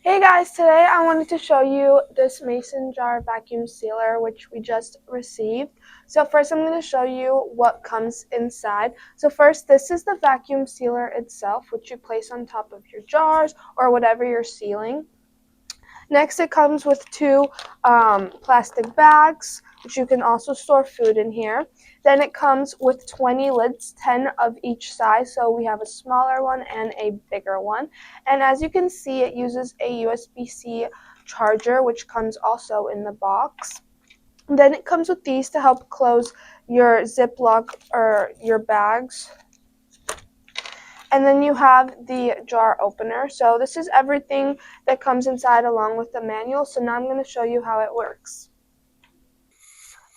Hey guys, today I wanted to show you this mason jar vacuum sealer which we just received. So first I'm going to show you what comes inside. So first, this is the vacuum sealer itself, which you place on top of your jars or whatever you're sealing. Next, it comes with two plastic bags, which you can also store food in here. Then it comes with 20 lids, 10 of each size, so we have a smaller one and a bigger one. And as you can see, it uses a USB-C charger, which comes also in the box. Then it comes with these to help close your Ziploc or your bags. And then you have the jar opener. So this is everything that comes inside along with the manual. So now I'm going to show you how it works.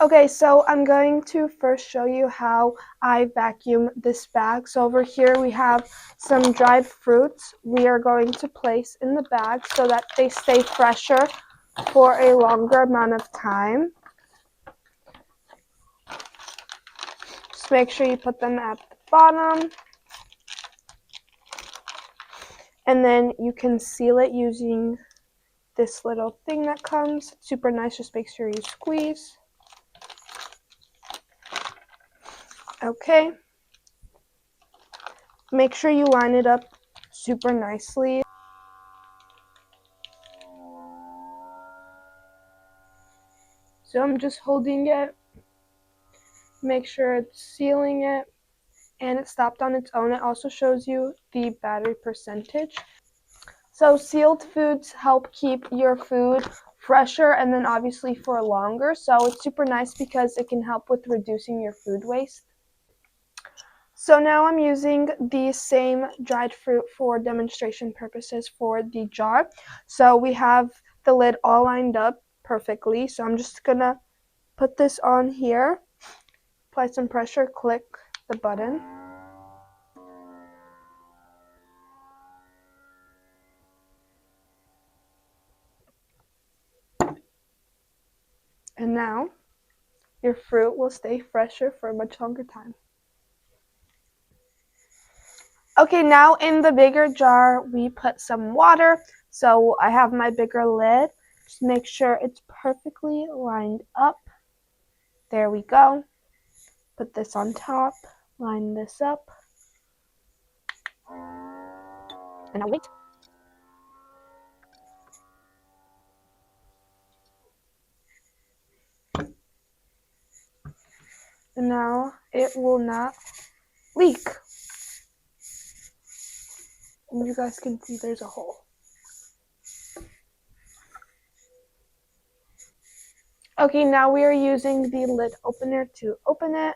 Okay, so I'm going to first show you how I vacuum this bag. So over here we have some dried fruits we are going to place in the bag so that they stay fresher for a longer amount of time. Just make sure you put them at the bottom. And then you can seal it using this little thing that comes. It's super nice. Just make sure you squeeze. Okay. Make sure you line it up super nicely. So I'm just holding it. Make sure it's sealing it. And it stopped on its own. It also shows you the battery percentage. So sealed foods help keep your food fresher and then obviously for longer. So it's super nice because it can help with reducing your food waste. So now I'm using the same dried fruit for demonstration purposes for the jar. So we have the lid all lined up perfectly. So I'm just gonna put this on here, apply some pressure, click the button. And now your fruit will stay fresher for a much longer time. Okay, now in the bigger jar, we put some water. So I have my bigger lid. Just make sure it's perfectly lined up. There we go. Put this on top, line this up. And now wait. And now it will not leak. And you guys can see there's a hole. Okay, now we are using the lid opener to open it.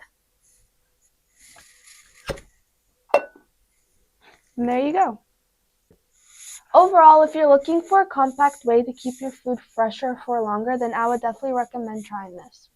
And there you go. Overall, if you're looking for a compact way to keep your food fresher for longer, then I would definitely recommend trying this.